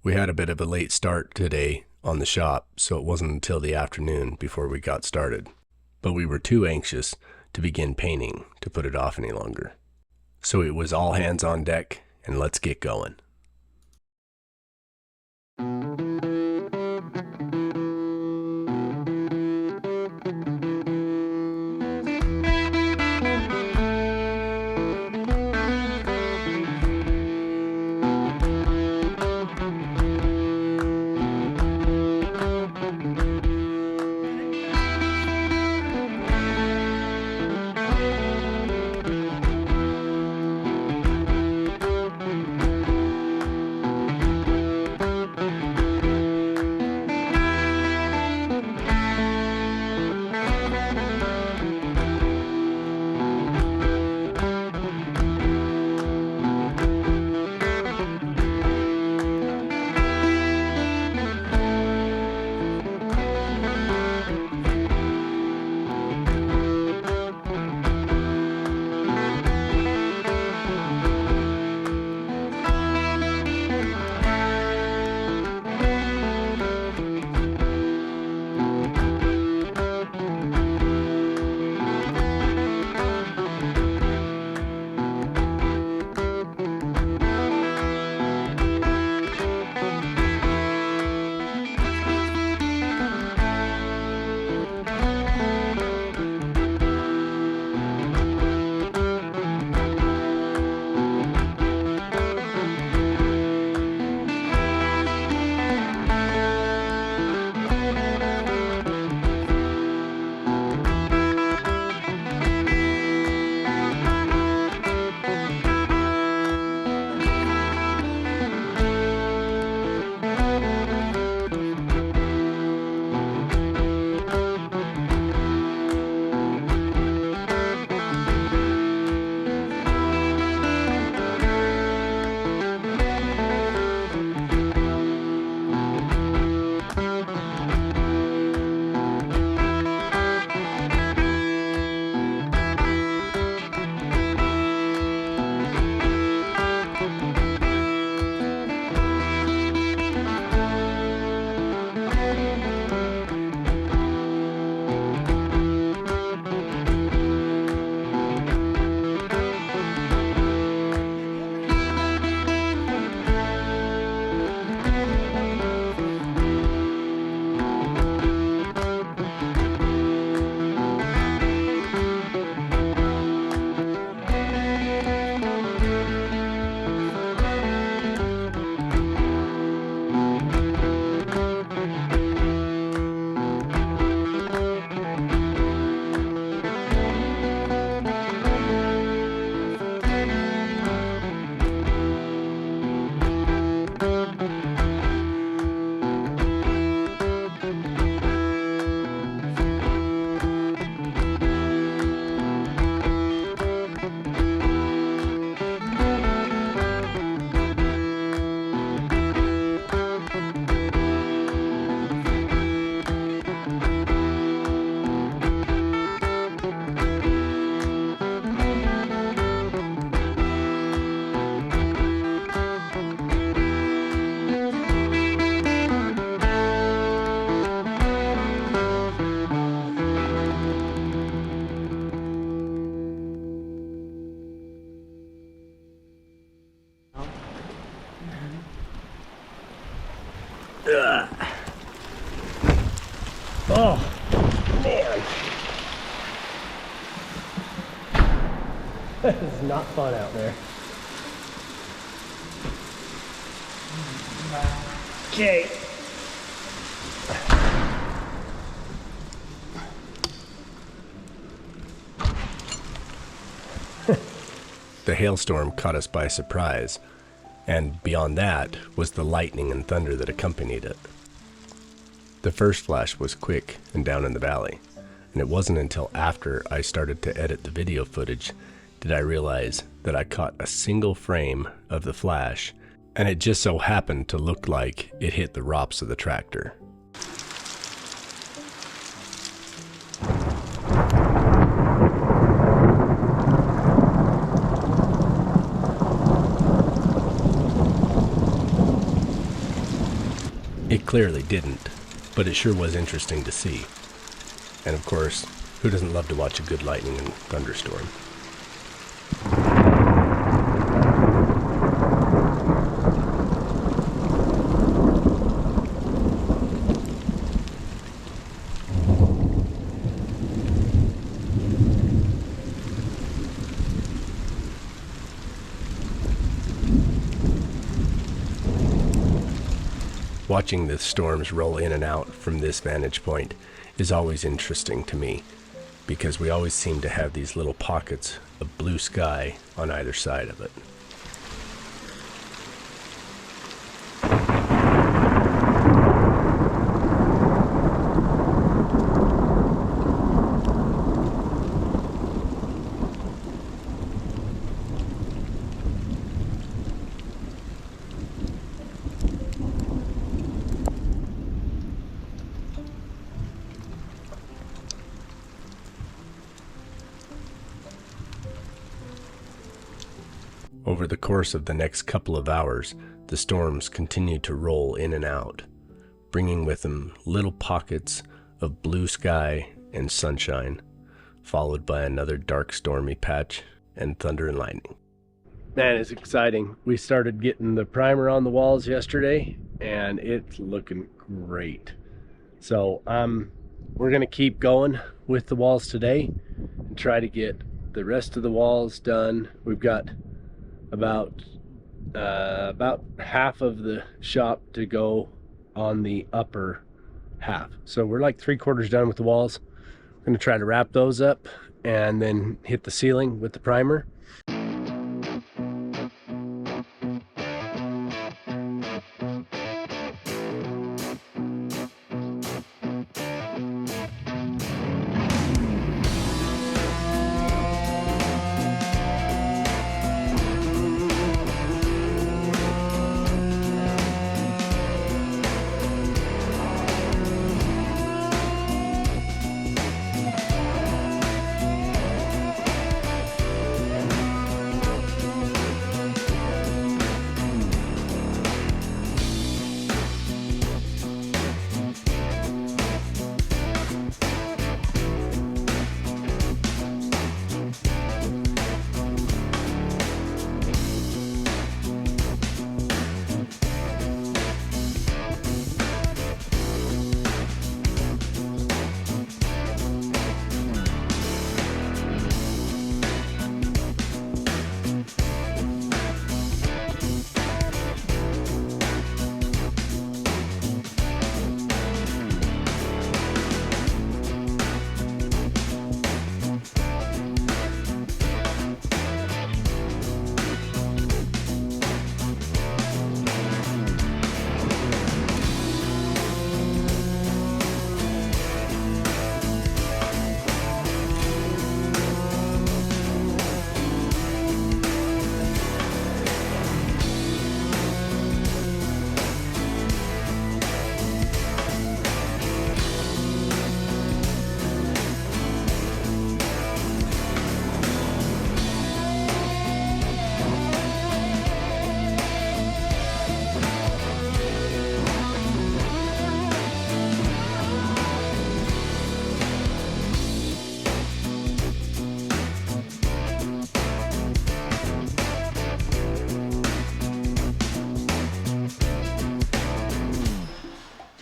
We had a bit of a late start today on the shop, so it wasn't until the afternoon before we got started. But we were too anxious to begin painting to put it off any longer. So it was all hands on deck, and let's get going. Oh, man. This is not fun out there. Okay. The hailstorm caught us by surprise, and beyond that was the lightning and thunder that accompanied it. The first flash was quick and down in the valley, and it wasn't until after I started to edit the video footage did I realize that I caught a single frame of the flash, and it just so happened to look like it hit the ROPS of the tractor. It clearly didn't, but it sure was interesting to see. And of course, who doesn't love to watch a good lightning and thunderstorm? Watching the storms roll in and out from this vantage point is always interesting to me, because we always seem to have these little pockets of blue sky on either side of it. Over the course of the next couple of hours, the storms continued to roll in and out, bringing with them little pockets of blue sky and sunshine, followed by another dark stormy patch and thunder and lightning. Man, it's exciting. We started getting the primer on the walls yesterday, and it's looking great. So we're going to keep going with the walls today and try to get the rest of the walls done. We've got about half of the shop to go on the upper half. So we're like 3/4 done with the walls. I'm going to try to wrap those up and then hit the ceiling with the primer.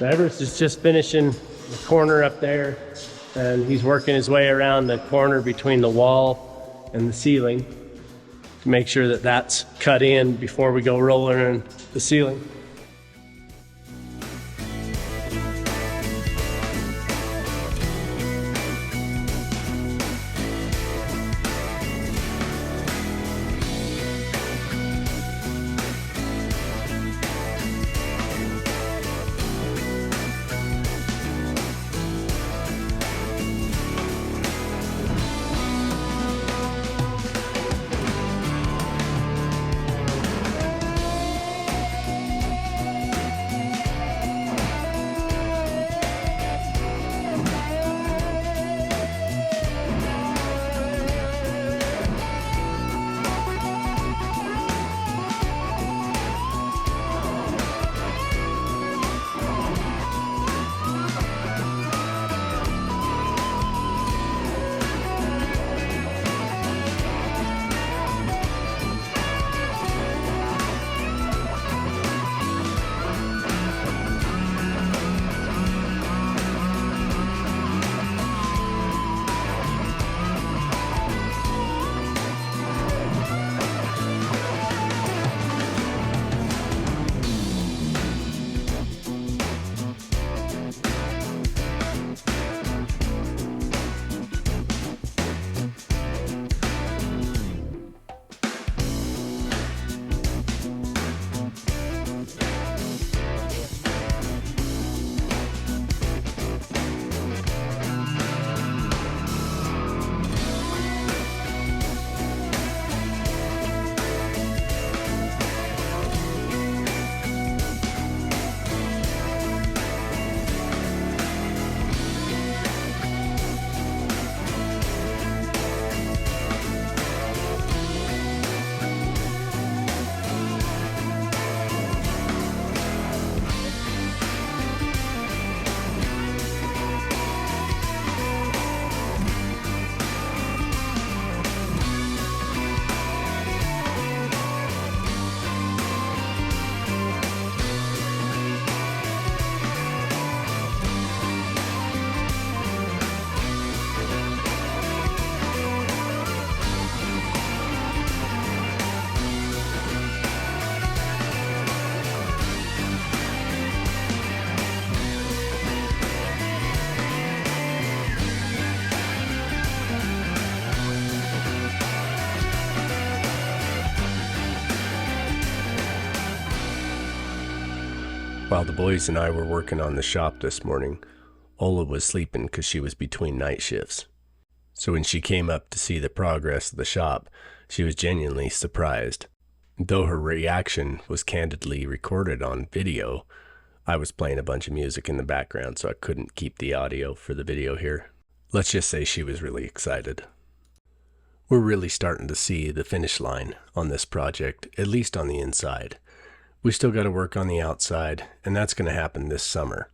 Everest is just finishing the corner up there, and he's working his way around the corner between the wall and the ceiling to make sure that that's cut in before we go rolling in the ceiling. While the boys and I were working on the shop this morning, Ola was sleeping because she was between night shifts. So when she came up to see the progress of the shop, she was genuinely surprised. Though her reaction was candidly recorded on video, I was playing a bunch of music in the background, so I couldn't keep the audio for the video here. Let's just say she was really excited. We're really starting to see the finish line on this project, at least on the inside. We still got to work on the outside, and that's going to happen this summer.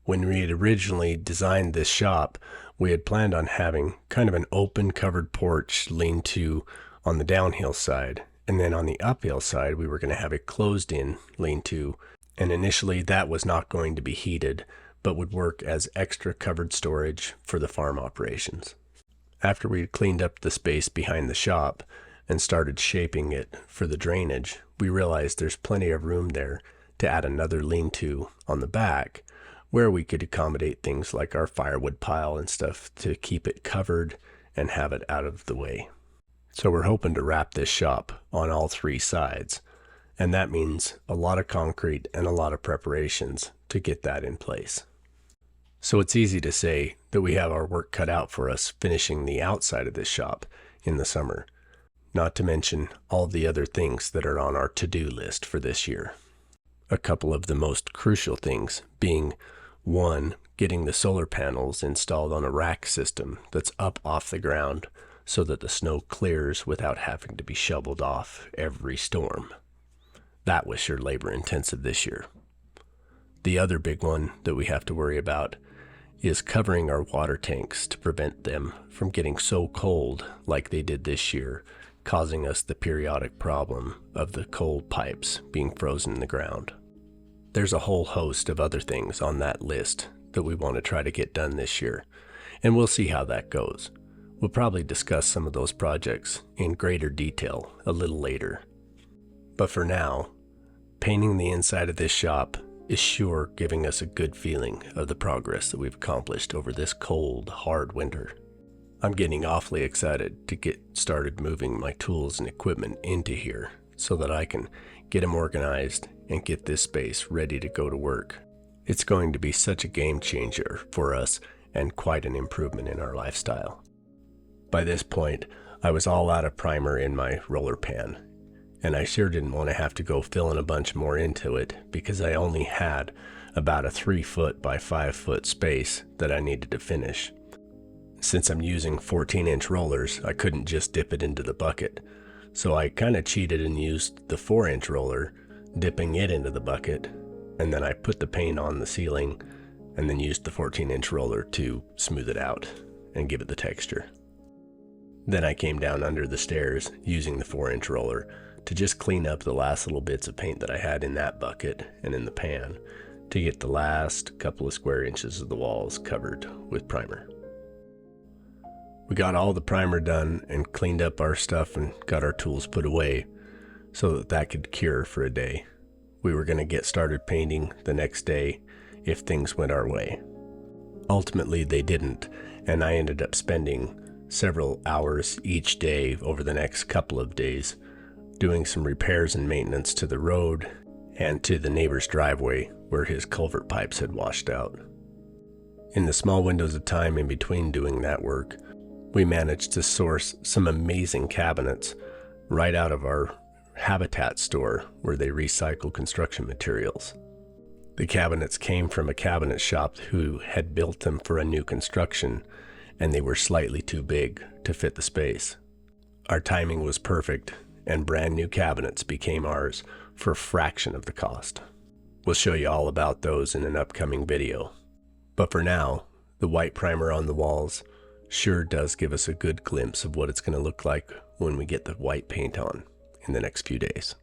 When we had originally designed this shop, we had planned on having kind of an open covered porch lean-to on the downhill side, and then on the uphill side we were going to have a closed-in lean-to, and initially that was not going to be heated, but would work as extra covered storage for the farm operations. After we had cleaned up the space behind the shop and started shaping it for the drainage, we realized there's plenty of room there to add another lean-to on the back where we could accommodate things like our firewood pile and stuff to keep it covered and have it out of the way. So we're hoping to wrap this shop on all three sides, and that means a lot of concrete and a lot of preparations to get that in place. So it's easy to say that we have our work cut out for us finishing the outside of this shop in the summer, not to mention all the other things that are on our to-do list for this year. A couple of the most crucial things being, one, getting the solar panels installed on a rack system that's up off the ground so that the snow clears without having to be shoveled off every storm. That was sure labor intensive this year. The other big one that we have to worry about is covering our water tanks to prevent them from getting so cold like they did this year, causing us the periodic problem of the cold pipes being frozen in the ground. There's a whole host of other things on that list that we want to try to get done this year, and we'll see how that goes. We'll probably discuss some of those projects in greater detail a little later. But for now, painting the inside of this shop is sure giving us a good feeling of the progress that we've accomplished over this cold, hard winter. I'm getting awfully excited to get started moving my tools and equipment into here so that I can get them organized and get this space ready to go to work. It's going to be such a game changer for us and quite an improvement in our lifestyle. By this point, I was all out of primer in my roller pan, and I sure didn't want to have to go filling a bunch more into it because I only had about a 3-foot by 5-foot space that I needed to finish. Since I'm using 14-inch rollers, I couldn't just dip it into the bucket, so I kind of cheated and used the 4-inch roller, dipping it into the bucket, and then I put the paint on the ceiling and then used the 14-inch roller to smooth it out and give it the texture. Then I came down under the stairs using the 4-inch roller to just clean up the last little bits of paint that I had in that bucket and in the pan to get the last couple of square inches of the walls covered with primer. We got all the primer done and cleaned up our stuff and got our tools put away so that that could cure for a day. We were going to get started painting the next day if things went our way. Ultimately, they didn't, and I ended up spending several hours each day over the next couple of days doing some repairs and maintenance to the road and to the neighbor's driveway where his culvert pipes had washed out. In the small windows of time in between doing that work, we managed to source some amazing cabinets right out of our Habitat store where they recycle construction materials. The cabinets came from a cabinet shop who had built them for a new construction, and they were slightly too big to fit the space. Our timing was perfect, and brand new cabinets became ours for a fraction of the cost. We'll show you all about those in an upcoming video. But for now, the white primer on the walls sure does give us a good glimpse of what it's going to look like when we get the white paint on in the next few days.